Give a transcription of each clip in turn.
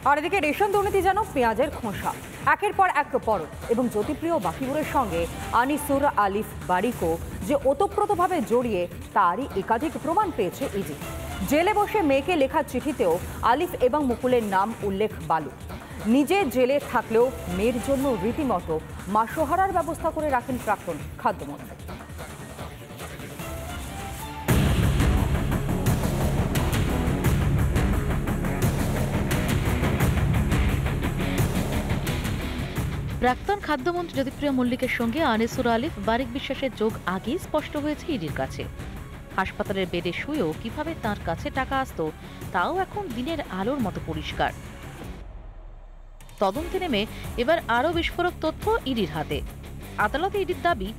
আর এদিকে রেশন দুর্নীতি যেন পেঁয়াজের খোসা, একের পর এক পরত। এবং জ্যোতিপ্রিয় বাকিবুরের সঙ্গে আনিসুর আলিফ বারিকও যে ওতপ্রোতভাবে জড়িয়ে তারই একাধিক প্রমাণ পেয়েছে ইডি। জেলে বসে মেয়েকে লেখা চিঠিতেও আলিফ এবং মুকুলের নাম উল্লেখ বালু। নিজে জেলে থাকলেও মেয়ের জন্য রীতিমতো মাসোহারার ব্যবস্থা করে রাখেন প্রাক্তন খাদ্যমন্ত্রী। প্রাক্তন খাদ্যমন্ত্রী জ্যোতিপ্রিয় মল্লিকের সঙ্গে আনিসুর আলিফ বারিক বিশ্বাসের যোগ আগেই স্পষ্ট হয়েছে ইডির কাছে। হাসপাতালের বেডে শুয়েও কিভাবে তার কাছে টাকা আসতো তাও এখন দিনের আলোর মতো পরিষ্কার। তদন্তে নেমে এবার আরও বিস্ফোরক তথ্য ইডির হাতে। আদালতে ইডির দাবি,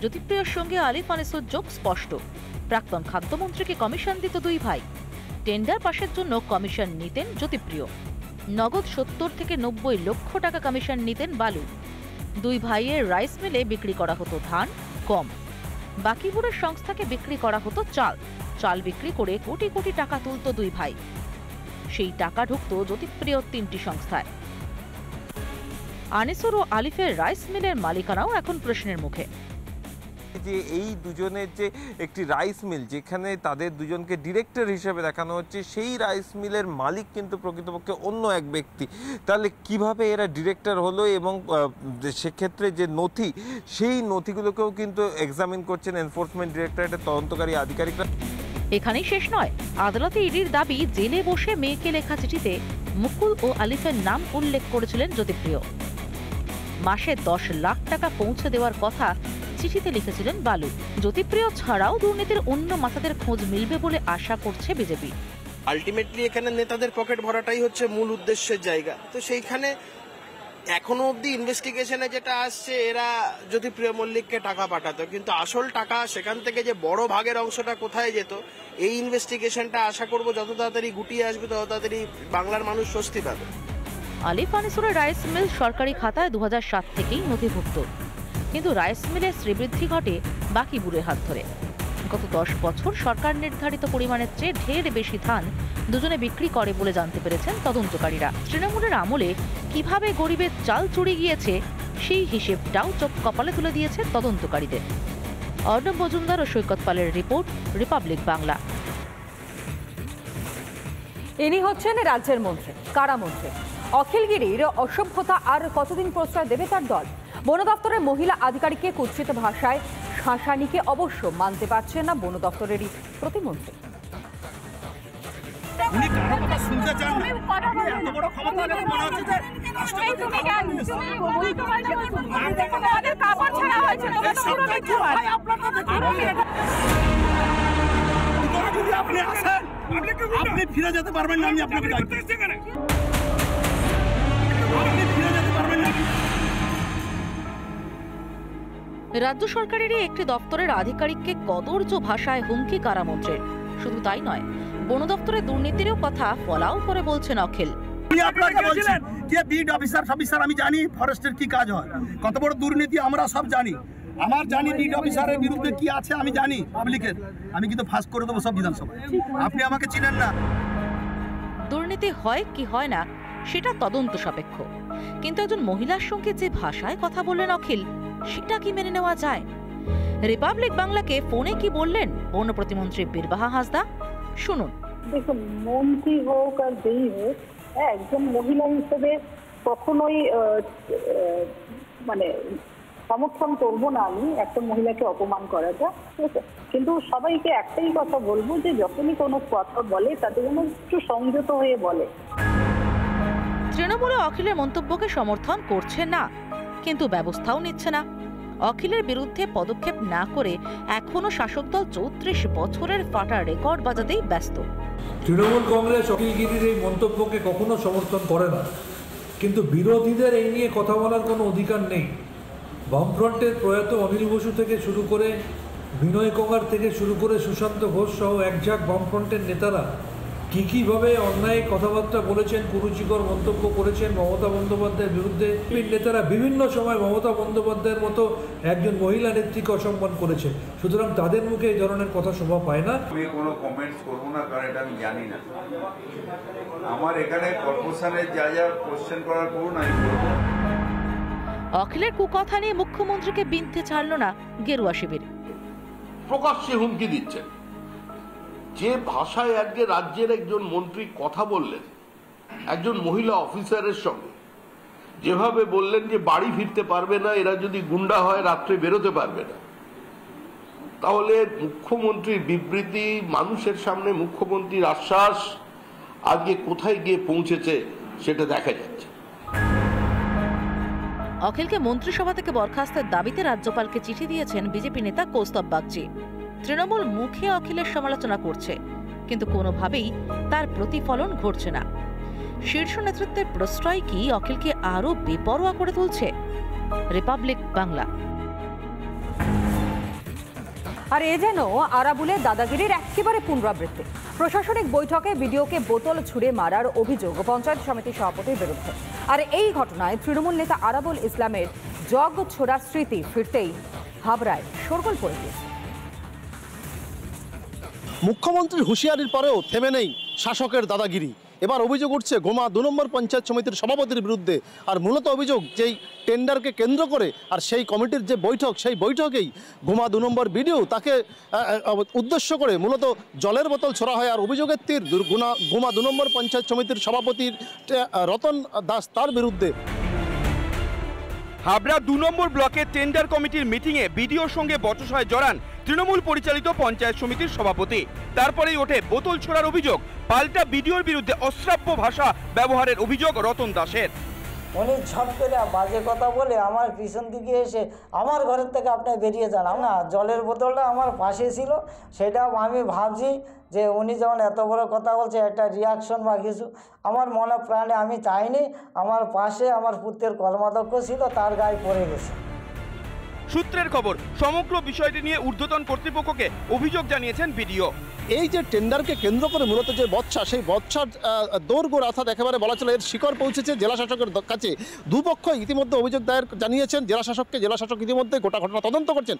জ্যোতিপ্রিয়র সঙ্গে আলিফ আনিসুর যোগ স্পষ্ট। প্রাক্তন খাদ্যমন্ত্রীকে কমিশন দিত দুই ভাই। টেন্ডার পাশের জন্য কমিশন নিতেন জ্যোতিপ্রিয়। নগদ 70 থেকে 90 লক্ষ টাকা কমিশন নিতেন বালু। দুই ভাইয়ের রাইস মিলে বিক্রি করা হতো ধান কম। বাকিবুরের সংস্থাকে বিক্রি করা হতো চাল। চাল বিক্রি করে কোটি কোটি টাকা তুলত দুই ভাই। সেই টাকা ঢুকত জ্যোতিপ্রিয় 3টি সংস্থায়। আনিসুর ও আলিফের রাইস মিলের মালিকানাও এখন প্রশ্নের মুখে। যে এই দুজনের যে একটি রাইস মিল, যেখানে তাদের দুজনকে ডিরেক্টর হিসেবে দেখানো হচ্ছে, সেই রাইস মিলের মালিক কিন্তু প্রকৃতপক্ষে অন্য এক ব্যক্তি। তাহলে কিভাবে এরা ডিরেক্টর হলো? এবং সেক্ষেত্রে যে নথি, সেই নথিগুলোকেও কিন্তু এক্সামিন করছেন এনফোর্সমেন্ট ডিরেক্টরেটের তদন্তকারী আধিকারিকরা। এখানেই শেষ নয়। আদালতে ইডির দাবি, জেলে বসে মেয়েকে লেখা চিঠিতে মুকুল ও আলিফের নাম উল্লেখ করেছিলেন জ্যোতিপ্রিয়। মাসে 10 লাখ টাকা পৌঁছে দেওয়ার কথা চিঠিতে লিখেছিলেন বালু। জ্যোতিপ্রিয় ছাড়াও দুর্নীতির অন্য মাথাদের খোঁজ মিলবে বলে আশা করছে বিজেপি। আলটিমেটলি এখানে নেতাদের পকেট ভরাটাই হচ্ছে মূল উদ্দেশ্যের জায়গা। তো সেইখানে এখনো অবধি ইনভেস্টিগেশনে যেটা আসছে, এরা জ্যোতিপ্রিয় মল্লিককে টাকা পাঠাতো, কিন্তু আসল টাকা সেখান থেকে যে বড় ভাগের অংশটা কোথায় যেত, এই ইনভেস্টিগেশনটা আশা করব যত তাড়াতাড়ি গুটিয়ে আসবে তত তাড়াতাড়ি বাংলার মানুষ স্বস্তি পাবে। আলিফ আনিসুরের রাইস মিল সরকারি খাতায় 2007 থেকেই নথিভুক্ত, কিন্তু রাইস মিলের শ্রীবৃদ্ধি ঘটে বাকিবুরের হাত ধরে। গত 10 বছর সরকার নির্ধারিত পরিমাণের চেয়ে ঢের বেশি ধান দুজনে বিক্রি করে বলে জানতে পেরেছেন তদন্তকারীরা। তৃণমূলের আমলে কিভাবে গরিবের চাল চুরি গিয়েছে সেই হিসেবটাও চোখ কপালে তুলে দিয়েছে তদন্তকারীদের। অর্ণব মজুমদার ও সৈকত পালের রিপোর্ট, রিপাবলিক বাংলা। ইনি হচ্ছেন রাজ্যের মন্ত্রী, কারামন্ত্রী। অখিলগিরির অসভ্যতা আর কতদিন প্রশ্রয় দেবে তার দল? বন দপ্তরের মহিলা আধিকারিককে কুৎসিত ভাষায় শাসানিকে অবশ্য মানতে পারছেন না বন দপ্তরেরই প্রতিমন্ত্রী। আপনি ফিরে যেতে পারবেন না, আমি আপনাকে রাজ্য সরকারেরই একটি দপ্তরের আধিকারিককে কদর্য ভাষায় হুমকি কারামন্ত্রীর। শুধু তাই নয়, বন দপ্তরের দুর্নীতিরও কথা ফলাও করে বলছেন অখিল। আমি জানি ফরেস্টের কি কাজ হয়, কত বড় দুর্নীতি আমরা সব জানি। আমার জানি বিড অফিসারের বিরুদ্ধে কি আছে, আমি জানি পাবলিকের। আমি কিন্তু ফাঁস করে দেবো সব বিধানসভায়। আপনি আমাকে চিনেন না। দুর্নীতি হয় কি হয় না সেটা তদন্ত সাপেক্ষ, কিন্তু একজন মহিলার সঙ্গে যে ভাষায় কথা বললেন অখিল, সেটা কি মেনে নেওয়া যায়? রিপাবলিক বাংলাকে ফোনে কি বললেন বন প্রতিমন্ত্রী বীরবাহা হাঁসদা, শুনুন। দেখুন, মন্ত্রী হোক আর যেই হোক, একজন মহিলা হিসেবে কখনোই মানে সমর্থন করবো না আমি একটা মহিলাকে অপমান করাটা, ঠিক আছে? কিন্তু সবাইকে একটাই কথা বলবো যে যখনই কোনো কথা বলে তাতে যেন একটু সংযত হয়ে বলে। তৃণমূলে অখিলের মন্তব্যকে সমর্থন করছে না, কিন্তু ব্যবস্থাও নিচ্ছে না। অখিলের বিরুদ্ধে পদক্ষেপ না করে এখনো শাসক দল 34 বছরের ফাটা রেকর্ড বাজাতেই ব্যস্ত। তৃণমূল কংগ্রেস অখিলগিরির এই মন্তব্যকে কখনো সমর্থন করে না, কিন্তু বিরোধীদের এই নিয়ে কথা বলার কোনো অধিকার নেই। বামফ্রন্টের প্রয়াত অনিল বসু থেকে শুরু করে বিনয় কঙ্গার থেকে শুরু করে সুশান্ত ঘোষ সহ একঝাঁক বামফ্রন্টের নেতারা কীভাবে অন্যায় কথাবার্তা বলেছেন, কুরুচিকর মন্তব্য করেছেন মমতা বন্দ্যোপাধ্যায়ের বিরুদ্ধে। নেতারা বিভিন্ন সময় মমতা বন্দ্যোপাধ্যায়ের মতো একজন মহিলা নেত্রীকে অসম্মান করেছেন, সুতরাং তাদের মুখে এই ধরনের কথা শোভা পায় না। আমি কোনো কমেন্টস করবো না, কারণ এটা আমি জানি না। আমার এখানে কর্পোরেশনের যা যা কোশ্চেন করার করুন, আমি করবো। অখিলের কুকথা নিয়ে মুখ্যমন্ত্রীকে বিনতে ছাড়ল না গেরুয়া শিবির। প্রকাশ্যে হুমকি দিচ্ছেন। যে ভাষায় আজকে রাজ্যের একজন মন্ত্রী কথা বললেন একজন মহিলা অফিসারের সঙ্গে, যেভাবে বললেন যে বাড়ি ফিরতে পারবে না, এরা যদি গুন্ডা হয় রাত্রে বেরোতে পারবে না, তাহলে মুখ্যমন্ত্রীর বিবৃতি, মানুষের সামনে মুখ্যমন্ত্রীর আশ্বাস আজকে কোথায় গিয়ে পৌঁছেছে সেটা দেখা যাচ্ছে। অখিলকে মন্ত্রিসভা থেকে বরখাস্তের দাবিতে রাজ্যপালকে চিঠি দিয়েছেন বিজেপি নেতা কৌস্তব বাগচি। তৃণমূল মুখে অখিলের সমালোচনা করছে, কিন্তু কোনোভাবেই তার প্রতিফলন ঘটছে না। শীর্ষ নেতৃত্বের প্রশ্রয় কি অখিলকে আরো বেপরোয়া করে তুলছে? রিপাবলিক বাংলা। আর এ যেন আরাবুলের দাদাগিরির একেবারে পুনরাবৃত্তি। প্রশাসনিক বৈঠকে বিডিওকে বোতল ছুড়ে মারার অভিযোগ পঞ্চায়েত সমিতির সভাপতির বিরুদ্ধে। আর এই ঘটনায় তৃণমূল নেতা আরাবুল ইসলামের জগ ছোড়ার স্মৃতি ফিরতেই হাবড়ায় শোরগোল পড়ে গিয়েছে। মুখ্যমন্ত্রীর হুঁশিয়ারির পরেও থেমে নেই শাসকের দাদাগিরি। এবার অভিযোগ উঠছে গোমা 2 নম্বর পঞ্চায়েত সমিতির সভাপতির বিরুদ্ধে। আর মূলত অভিযোগ যেই টেন্ডারকে কেন্দ্র করে আর সেই কমিটির যে বৈঠক, সেই বৈঠকেই গোমা 2 নম্বর বিডিও তাকে উদ্দেশ্য করে মূলত জলের বোতল ছোড়া হয়। আর অভিযোগের তীর গোমা 2 নম্বর পঞ্চায়েত সমিতির সভাপতির রতন দাস তার বিরুদ্ধে। হাবড়া 2 নম্বর ব্লকের টেন্ডার কমিটির মিটিংয়ে বিডিওর সঙ্গে বচসায় জড়ান তৃণমূল পরিচালিত পঞ্চায়েত সমিতির সভাপতি। তারপরেই ওঠে বোতল ছোড়ার অভিযোগ। পাল্টা বিডিওর বিরুদ্ধে অশ্রাব্য ভাষা ব্যবহারের অভিযোগ রতন দাসের। উনি ঝট করে বাজে কথা বলে আমার পিছন দিকে এসে আমার ঘরের থেকে আপনি বেরিয়ে যান। না, জলের বোতলটা আমার পাশে ছিল, সেটা আমি ভাবছি যে উনি যখন এত বড় কথা বলছে একটা রিয়াকশন বা কিছু, আমার মনে প্রাণে আমি চাইনি। আমার পাশে আমার পুত্রের কর্মাধ্যক্ষ ছিল, তার গায়ে পড়ে গেছে। সূত্রের খবর, সমগ্র বিষয়টি নিয়ে ঊর্ধ্বতন কর্তৃপক্ষকে অভিযোগ জানিয়েছেন বিডিও। এই যে টেন্ডারকে কেন্দ্র করে মূলত যে বৎসা, সেই বৎসার দৌড়গোড় অর্থাৎ একেবারে বলা চলে এর শিকড় পৌঁছেছে জেলা শাসকের কাছে। দুপক্ষ ইতিমধ্যে অভিযোগ দায়ের জানিয়েছেন জেলা শাসককে। জেলা শাসক ইতিমধ্যে গোটা ঘটনা তদন্ত করছেন।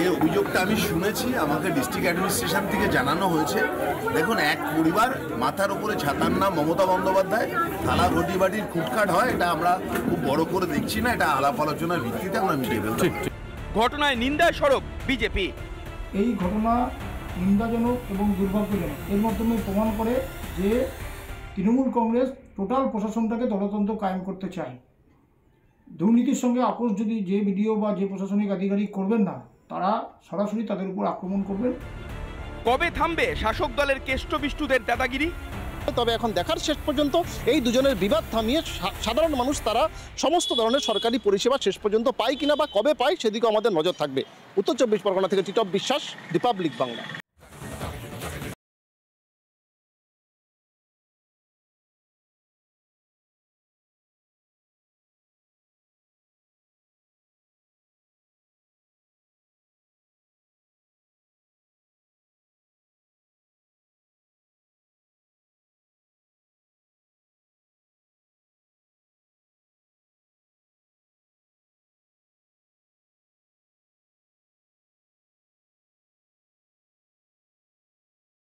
এই অভিযোগটা আমি শুনেছি, আমাকে ডিস্ট্রিক্ট অ্যাডমিনিস্ট্রেশন থেকে জানানো হয়েছে। দেখুন, এক পরিবার, মাথার উপরে ছাতার নাম মমতা বন্দ্যোপাধ্যায়, থালা ঘটি বাটির খুটখাট হয়, এটা আমরা খুব বড় করে দেখছি না, এটা আলাপ আলোচনার ভিত্তিতে আমরা মিটিয়ে ফেলতে। ঘটনায় নিন্দায় সরব বিজেপি। এই ঘটনা নিন্দাজনক এবং দুর্ভাগ্যজনক। এর মাধ্যমে প্রমাণ করে যে তৃণমূল কংগ্রেস টোটাল প্রশাসনটাকে দলতন্ত্র কায়েম করতে চায়। দুর্নীতির সঙ্গে আপোষ যদি যে বিডিও বা যে প্রশাসনিক আধিকারিক করবেন না, তারা সরাসরি তাদের উপর আক্রমণ করবেন। কবে থামবে শাসক দলের কেষ্টবিষ্টুদের দাদাগিরি? তবে এখন দেখার শেষ পর্যন্ত এই দুজনের বিবাদ থামিয়ে সাধারণ মানুষ তারা সমস্ত ধরনের সরকারি পরিষেবা শেষ পর্যন্ত পায় কিনা বা কবে পায় সেদিকে আমাদের নজর থাকবে। উত্তর 24 পরগনা থেকে টিটপ বিশ্বাস, রিপাবলিক বাংলা।